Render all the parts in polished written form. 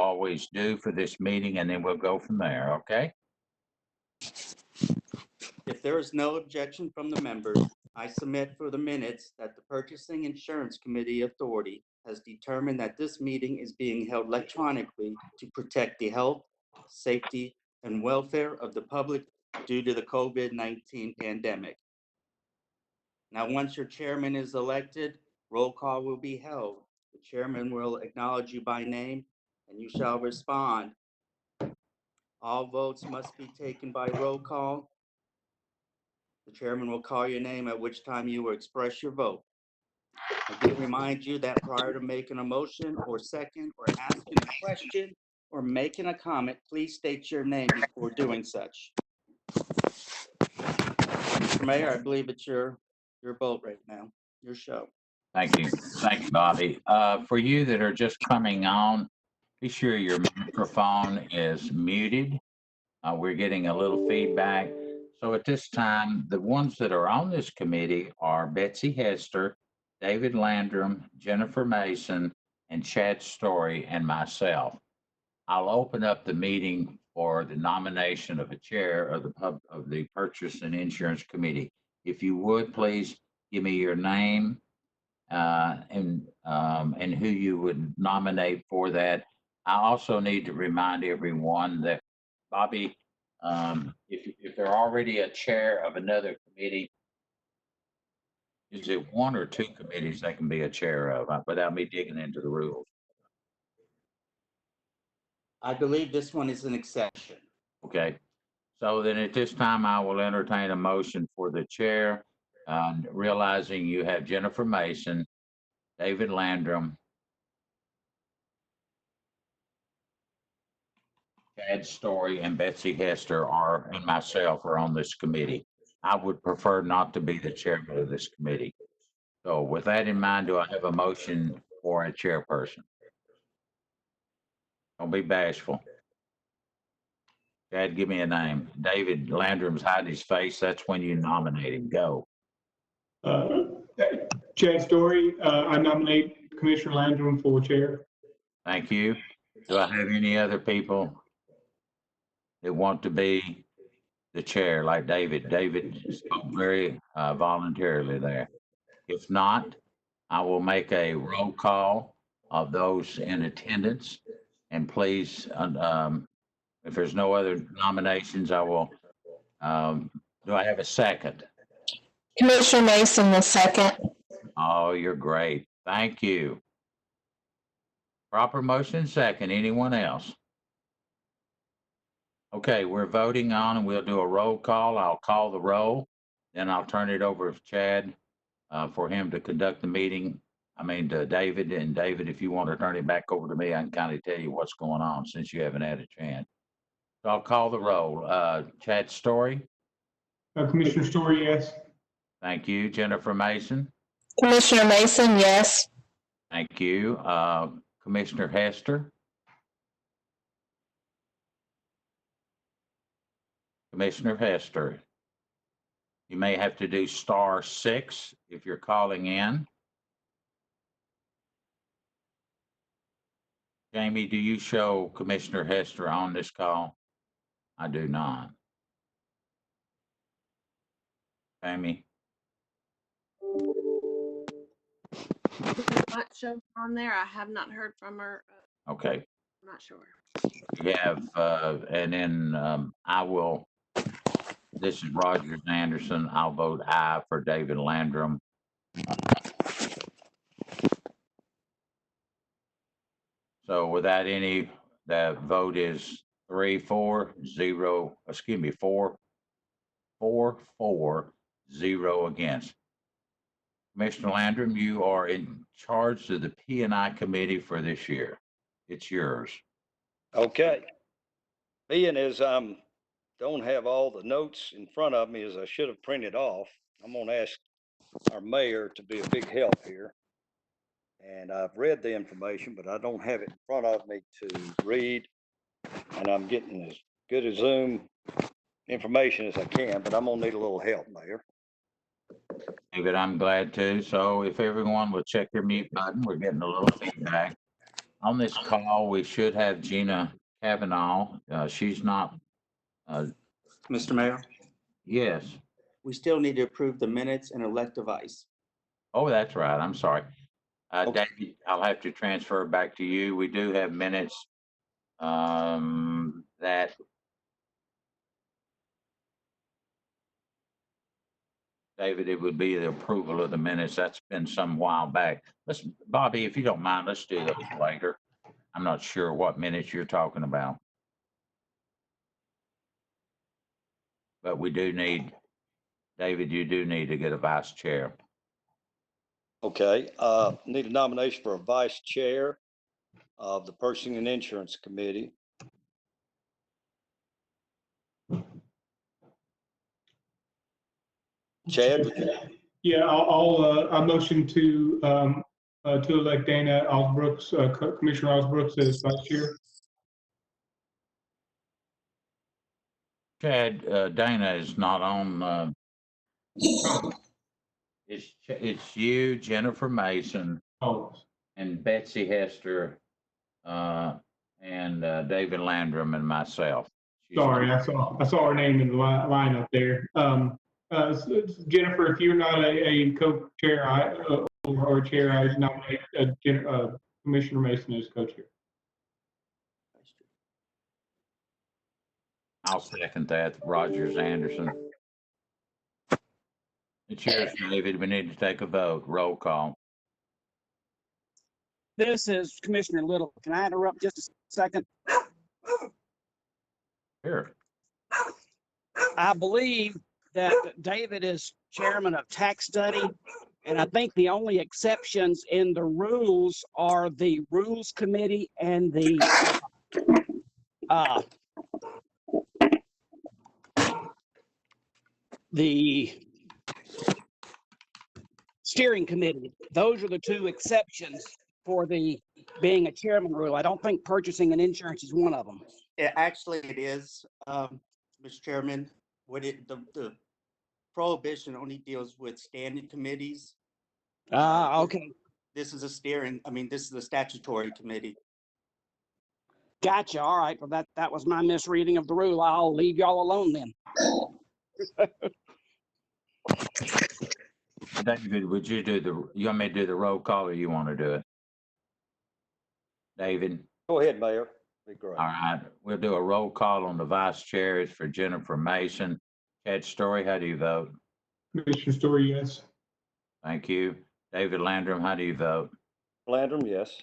always do for this meeting, and then we'll go from there, okay? If there is no objection from the members, I submit for the minutes that the Purchasing Insurance Committee Authority has determined that this meeting is being held electronically to protect the health, safety, and welfare of the public due to the COVID-19 pandemic. Now, once your chairman is elected, roll call will be held. The chairman will acknowledge you by name, and you shall respond. All votes must be taken by roll call. The chairman will call your name, at which time you will express your vote. I do remind you that prior to making a motion or second or asking a question or making a comment, please state your name before doing such. Mr. Mayor, I believe it's your vote right now, your show. Thank you. Thank you, Bobby. For you that are just coming on, be sure your microphone is muted. We're getting a little feedback. So at this time, the ones that are on this committee are Betsy Hester, David Landrum, Jennifer Mason, and Chad Story, and myself. I'll open up the meeting for the nomination of a chair of the Purchase and Insurance Committee. If you would, please give me your name and who you would nominate for that. I also need to remind everyone that Bobby, if they're already a chair of another committee, is it one or two committees they can be a chair of without me digging into the rules? I believe this one is an exception. Okay. So then at this time, I will entertain a motion for the chair, realizing you have Jennifer Mason, David Landrum, Chad Story, and Betsy Hester and myself are on this committee. I would prefer not to be the chairman of this committee. So with that in mind, do I have a motion for a chairperson? Don't be bashful. Chad, give me a name. David Landrum's hiding his face. That's when you nominate him. Go. Chad Story, I nominate Commissioner Landrum for chair. Thank you. Do I have any other people that want to be the chair like David? David spoke very voluntarily there. If not, I will make a roll call of those in attendance. And please, if there's no other nominations, I will, do I have a second? Commissioner Mason, the second. Oh, you're great. Thank you. Proper motion second. Anyone else? Okay, we're voting on, and we'll do a roll call. I'll call the roll, then I'll turn it over to Chad for him to conduct the meeting. I mean, to David. And David, if you want to turn it back over to me, I can kind of tell you what's going on since you haven't had a chance. So I'll call the roll. Chad Story. Commissioner Story, yes. Thank you. Jennifer Mason. Commissioner Mason, yes. Thank you. Commissioner Hester. Commissioner Hester. You may have to do *6 if you're calling in. Jamie, do you show Commissioner Hester on this call? I do not. Jamie? Not shown on there. I have not heard from her. Okay. I'm not sure. We have, and then I will, this is Rogers Anderson. I'll vote aye for David Landrum. So without any, the vote is 4-4-0 against. Commissioner Landrum, you are in charge of the P&I committee for this year. It's yours. Okay. Being as don't have all the notes in front of me as I should have printed off, I'm going to ask our mayor to be a big help here. And I've read the information, but I don't have it in front of me to read. And I'm getting as good a Zoom information as I can, but I'm going to need a little help, Mayor. David, I'm glad to. So if everyone will check your mute button, we're getting a little feedback. On this call, we should have Gina Kavanaugh. She's not, Mr. Mayor, yes. we still need to approve the minutes and elect a vice. Oh, that's right. I'm sorry. Okay. David, I'll have to transfer back to you. We do have minutes that David, it would be the approval of the minutes. That's been some while back. Bobby, if you don't mind, let's do those later. I'm not sure what minutes you're talking about. But we do need, David, you do need to get a vice chair. Okay, need a nomination for a vice chair of the Purchasing and Insurance Committee. Chad, would you? Yeah, I'll motion to elect Dana Osbrooks, Commissioner Osbrooks as vice chair. Chad, Dana is not on, it's you, Jennifer Mason, Oh, and Betsy Hester, and David Landrum and myself. She's sorry, not- I saw her name in the lineup there. Jennifer, if you're not a co-chair, or chair, I nominate Commissioner Mason as co-chair. I'll second that. Rogers Anderson. It's yours, David. We need to take a vote. Roll call. This is Commissioner Little. Can I interrupt just a second? Here. I believe that David is chairman of tax study, and I think the only exceptions in the rules are the rules committee and the steering committee. Those are the two exceptions for the being a chairman rule. I don't think purchasing and insurance is one of them. Actually, it is, Mr. Chairman. The prohibition only deals with standing committees. Okay. This is this is a statutory committee. Gotcha. All right. Well, that was my misreading of the rule. I'll leave y'all alone then. David, would you you want me to do the roll call or you want to do it? David? Go ahead, Mayor. Be great. All right. We'll do a roll call on the vice chair. It's for Jennifer Mason. Chad Story, how do you vote? Commissioner Story, yes. Thank you. David Landrum, how do you vote? Landrum, yes.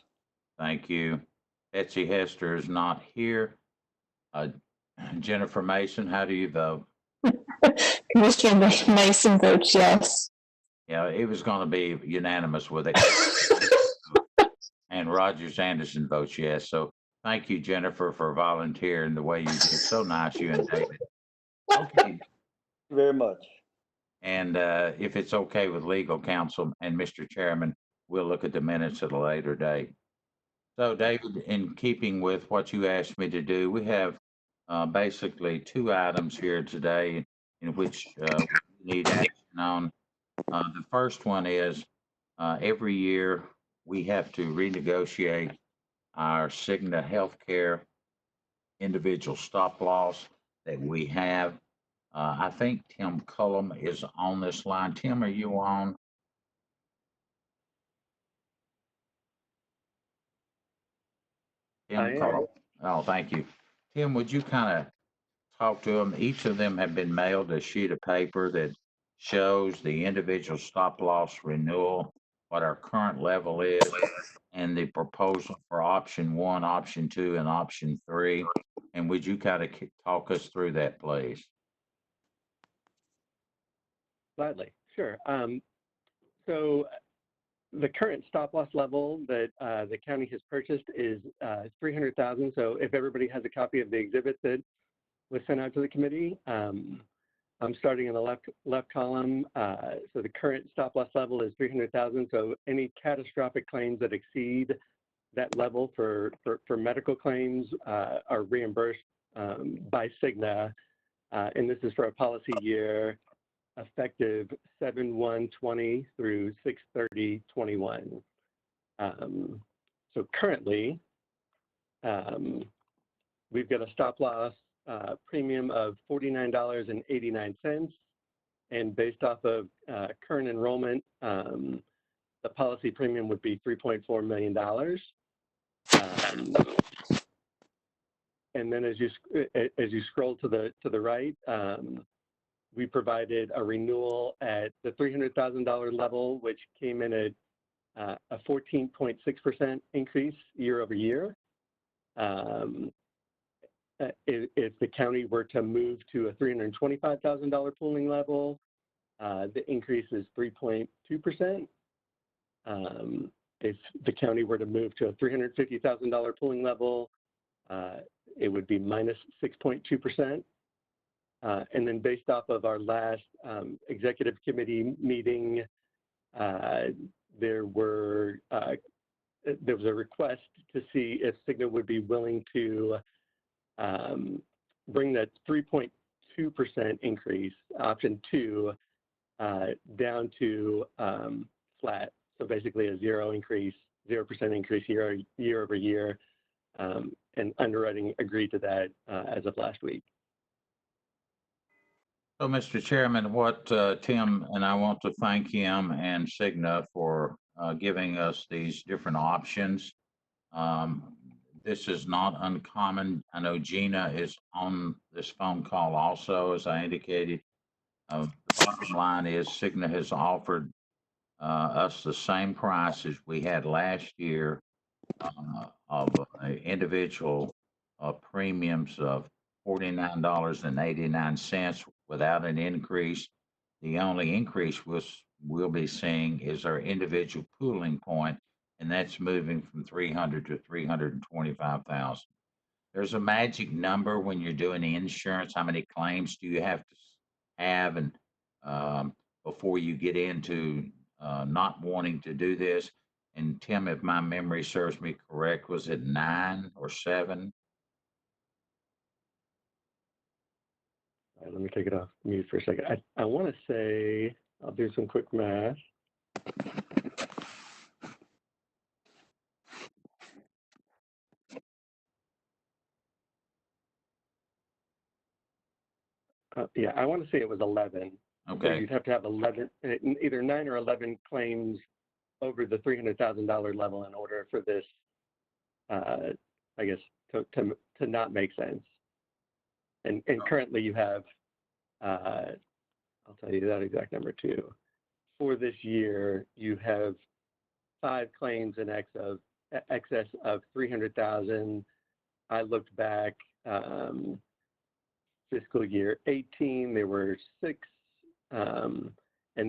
Thank you. Betsy Hester is not here. Jennifer Mason, how do you vote? Commissioner Mason votes yes. Yeah, it was going to be unanimous with it. And Rogers Anderson votes yes. So thank you, Jennifer, for volunteering the way you did. So nice, you and David. Okay. Thank you very much. And if it's okay with legal counsel and Mr. Chairman, we'll look at the minutes at a later date. So David, in keeping with what you asked me to do, we have basically two items here today in which we need action on. The first one is every year we have to renegotiate our Cigna Healthcare individual stop loss that we have. I think Tim Cullum is on this line. Tim, are you on? Tim Cullum. Oh, thank you. Tim, would you kind of talk to them? Each of them have been mailed a sheet of paper that shows the individual stop loss renewal, what our current level is, and the proposal for option 1, option 2, and option 3. And would you kind of talk us through that, please? Gladly, sure. So the current stop loss level that the county has purchased is 300,000. So if everybody has a copy of the exhibit that was sent out to the committee, I'm starting in the left column. So the current stop loss level is 300,000. So any catastrophic claims that exceed that level for medical claims are reimbursed by Cigna. And this is for a policy year effective 7/1/20 through 6/30/21. So currently, We've got a stop loss premium of $49.89. And based off of current enrollment, the policy premium would be $3.4 million. And then as you scroll to the right, we provided a renewal at the $300,000 level, which came in at a 14.6% increase year over year. If the county were to move to a $325,000 pooling level, the increase is 3.2%. If the county were to move to a $350,000 pooling level, it would be minus 6.2%. And then based off of our last executive committee meeting, there was a request to see if Cigna would be willing to bring that 3.2% increase, option 2, down to flat. So basically a 0% increase year over year. And underwriting agreed to that as of last week. So, Mr. Chairman, what Tim and I want to thank him and Cigna for giving us these different options. This is not uncommon. I know Gina is on this phone call also, as I indicated. The bottom line is Cigna has offered us the same price as we had last year of individual premiums of $49.89 without an increase. The only increase we'll be seeing is our individual pooling point, and that's moving from 300 to 325,000. There's a magic number when you're doing the insurance. How many claims do you have to have, and before you get into not wanting to do this? And Tim, if my memory serves me correct, was it 9 or 7? Let me take it off mute for a second. I want to say, I'll do some quick math. Yeah, I want to say it was 11. Okay. So you'd have to have 11, either 9 or 11 claims over the $300,000 level in order for this, I guess, to not make sense. And currently you have, I'll tell you that exact number too. For this year, you have 5 claims in excess of 300,000. I looked back, fiscal year 18, there were 6. And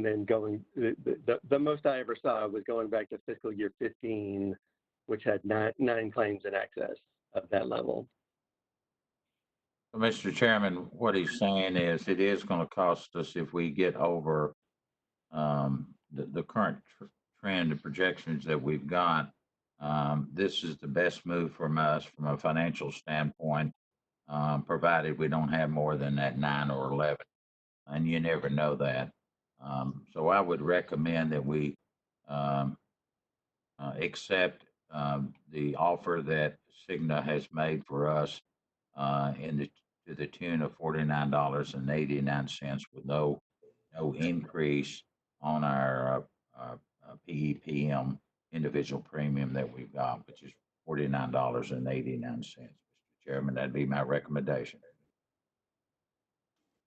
then the most I ever saw was going back to fiscal year 15, which had 9 claims in excess of that level. Mr. Chairman, what he's saying is it is going to cost us, if we get over the current trend and projections that we've got, this is the best move from us from a financial standpoint, provided we don't have more than that 9 or 11. And you never know that. So I would recommend that we accept the offer that Cigna has made for us to the tune of $49.89 with no increase on our PEPM individual premium that we've got, which is $49.89. Mr. Chairman, that'd be my recommendation.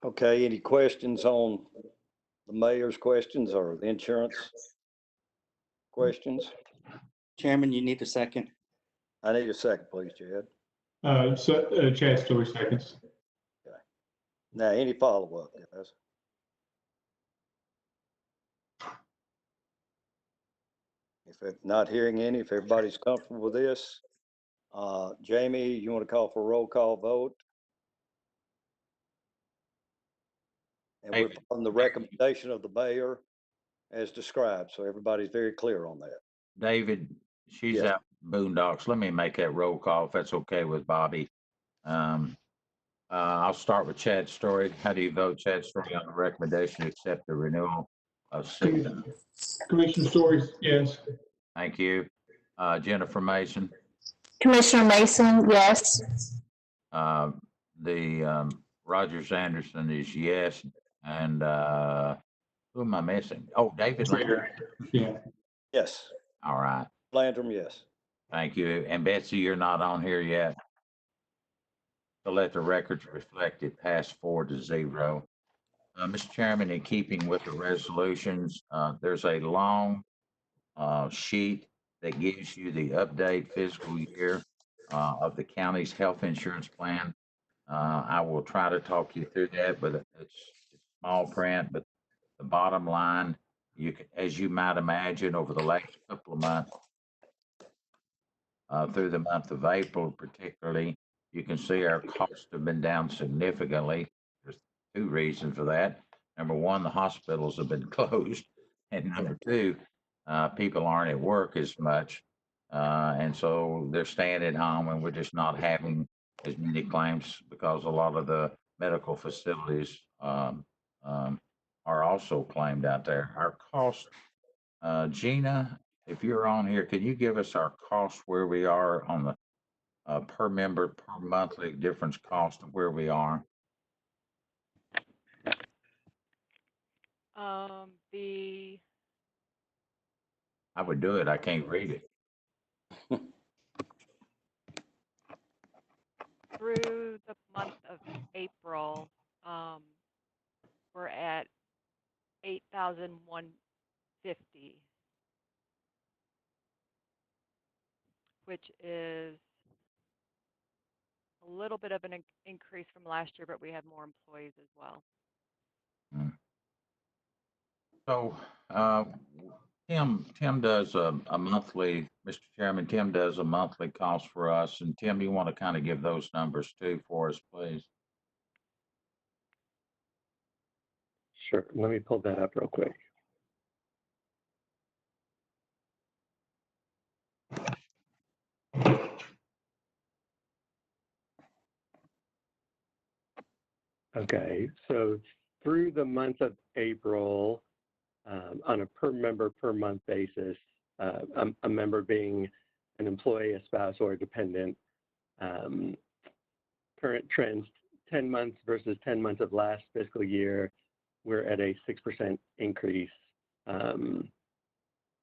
Okay, any questions on the mayor's questions or the insurance questions? Chairman, you need a second. I need a second, please, Chad. Chad Story seconds. Okay. Now, any follow-up, guys? If not hearing any, if everybody's comfortable with this, Jamie, you want to call for a roll call vote? And we're following the recommendation of the mayor as described, so everybody's very clear on that. David, she's Yes. out boondocks. Let me make that roll call if that's okay with Bobby. I'll start with Chad Story. How do you vote, Chad Story, on the recommendation to accept the renewal of Cigna? Commissioner Story, yes. Thank you. Jennifer Mason, Commissioner Mason, yes. The Rogers Anderson is yes, and who am I missing? Oh, David Landry. Yeah. Yes. All right, Landrum, yes. thank you. And Betsy, you're not on here yet. So let the records reflect it passed 4-0. Mr. Chairman, in keeping with the resolutions, there's a long sheet that gives you the update fiscal year of the county's health insurance plan. I will try to talk you through that, but it's small print. But the bottom line, you can, as you might imagine, over the last couple of months, through the month of April particularly, you can see our costs have been down significantly. There's two reasons for that. Number one, the hospitals have been closed. And number two, people aren't at work as much. And so they're staying at home and we're just not having as many claims because a lot of the medical facilities are also claimed out there. Our cost, Gina, if you're on here, can you give us our cost where we are on the per member per monthly difference cost of where we are? The I would do it. I can't read it. through the month of April, we're at 8,150, which is a little bit of an increase from last year, but we have more employees as well. Mm. So, Tim does a monthly, Mr. Chairman, Tim does a monthly cost for us. And Tim, you want to kind of give those numbers too for us, please? Sure. Let me pull that up real quick. Okay, so through the month of April, on a per member per month basis, a member being an employee, a spouse, or a dependent, current trends, 10 months versus 10 months of last fiscal year, we're at a 6% increase,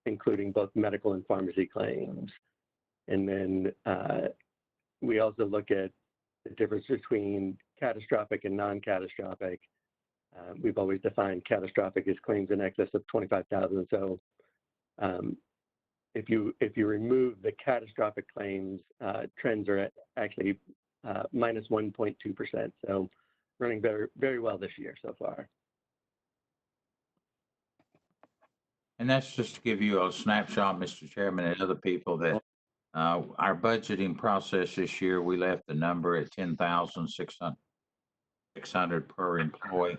including both medical and pharmacy claims. And then we also look at the difference between catastrophic and non-catastrophic. We've always defined catastrophic as claims in excess of 25,000. So if you remove the catastrophic claims, trends are at actually minus 1.2%. So running very, very well this year so far. And that's just to give you a snapshot, Mr. Chairman, and other people that our budgeting process this year, we left the number at 10,600 per employee,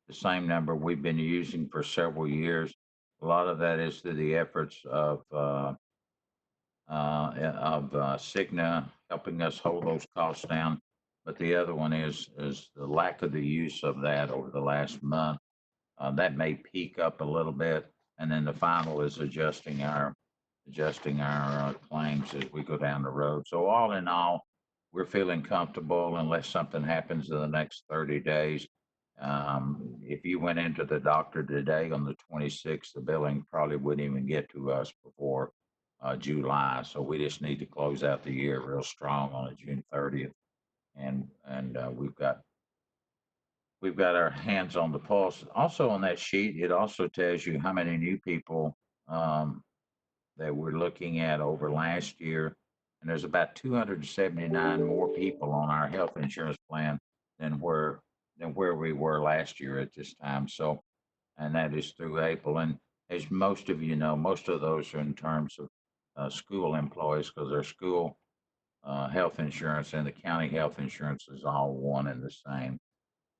the same number we've been using for several years. A lot of that is through the efforts of Cigna helping us hold those costs down. But the other one is the lack of the use of that over the last month. That may peak up a little bit, and then the final is adjusting our claims as we go down the road. So all in all, we're feeling comfortable unless something happens in the next 30 days. If you went into the doctor today on the 26th, the billing probably wouldn't even get to us before July. So we just need to close out the year real strong on June 30th. And we've got our hands on the pulse. Also on that sheet, it also tells you how many new people that we're looking at over last year. And there's about 279 more people on our health insurance plan than where we were last year at this time. So, and that is through April. And as most of you know, most of those are in terms of school employees because their school health insurance and the county health insurance is all one and the same.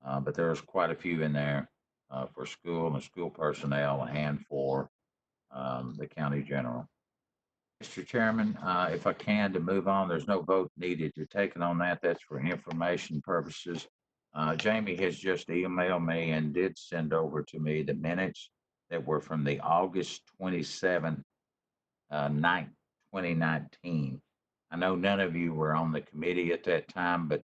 But there's quite a few in there for school and school personnel and for the county general. Mr. Chairman, if I can, to move on, there's no vote needed to take it on that. That's for information purposes. Jamie has just emailed me and did send over to me the minutes that were from the August 27th, 2019. I know none of you were on the committee at that time, but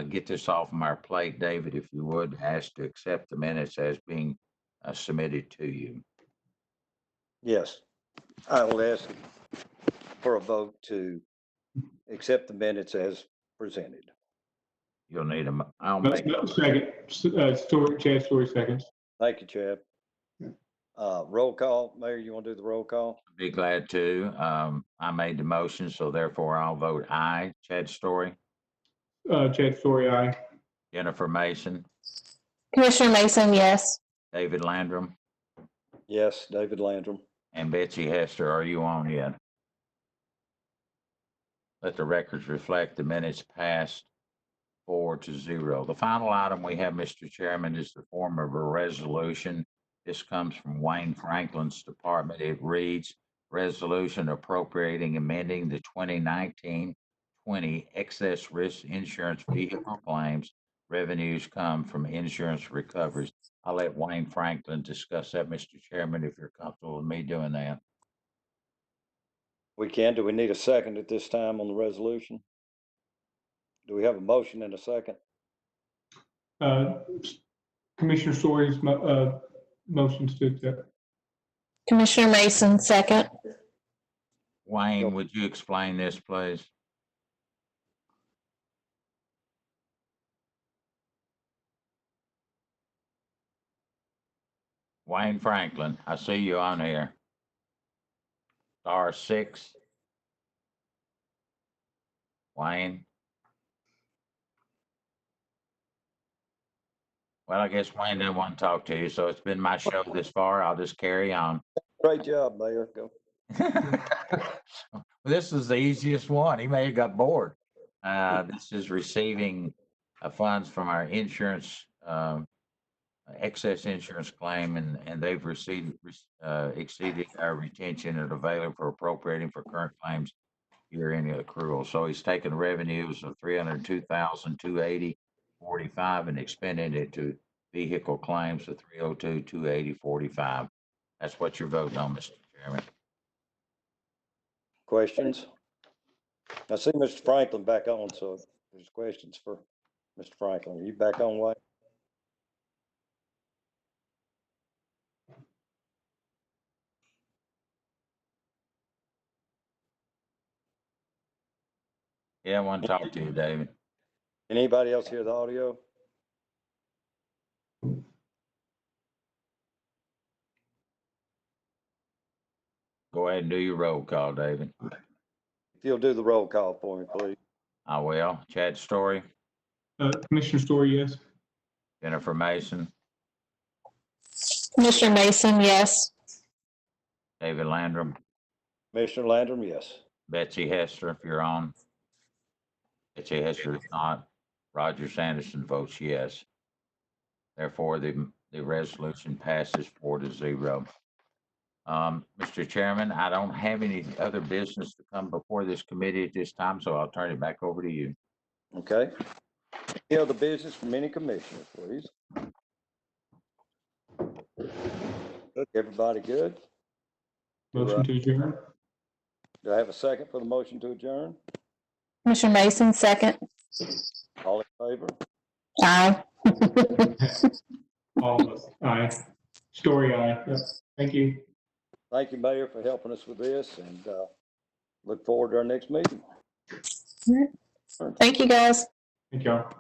get this off of our plate, David, if you would, ask to accept the minutes as being submitted to you. Yes, I will ask for a vote to accept the minutes as presented. You'll need them. I'll No, make. no, second, Chad Story seconds. Thank you, Chad. Roll call. Mayor, you want to do the roll call? Be glad to. I made the motion, so therefore I'll vote aye. Chad Story, Chad Story, aye. Jennifer Mason, Commissioner Mason, yes. David Landrum, Yes, David Landrum. and Betsy Hester. Are you on yet? Let the records reflect the minutes passed 4-0. The final item we have, Mr. Chairman, is the form of a resolution. This comes from Wayne Franklin's department. It reads, resolution appropriating amending the 2019-20 excess risk insurance vehicle claims. Revenues come from insurance recoveries. I'll let Wayne Franklin discuss that, Mr. Chairman, if you're comfortable with me doing that. We can. Do we need a second at this time on the resolution? Do we have a motion and a second? Commissioner Story's motions to accept. Commissioner Mason, second. Wayne, would you explain this, please? Wayne Franklin, I see you on here. *6. Wayne. Well, I guess Wayne didn't want to talk to you, so it's been my show this far. I'll just carry on. Great job, Mayor. Go. This is the easiest one. He may have got bored. This is receiving funds from our insurance, excess insurance claim, and they've received exceeded our retention and available for appropriating for current claims year-end accrual. So he's taken revenues of $302,280.45 and expended it to vehicle claims of $302,280.45. That's what you're voting on, Mr. Chairman. Questions? I see Mr. Franklin back on, so if there's questions for Mr. Franklin. Are you back on, Wayne? Yeah, I want to talk to you, David. Anybody else hear the audio? Go ahead and do your roll call, David. If you'll do the roll call for me, please. I will. Chad Story, Commissioner Story, yes. Jennifer Mason, Commissioner Mason, yes. David Landrum, Commissioner Landrum, yes. Betsy Hester, if you're on. Betsy Hester is not. Roger Sanderson votes yes. Therefore, the resolution passes 4-0. Mr. Chairman, I don't have any other business to come before this committee at this time, so I'll turn it back over to you. Okay. Any other business from any commissioner, please? Look, everybody good? Motion to adjourn. Do I have a second for the motion to adjourn? Commissioner Mason, second. All in favor? Aye. All of us, aye. Story, aye. Yep. Thank you. Thank you, Mayor, for helping us with this, and look forward to our next meeting. Thank you, guys. Thank y'all.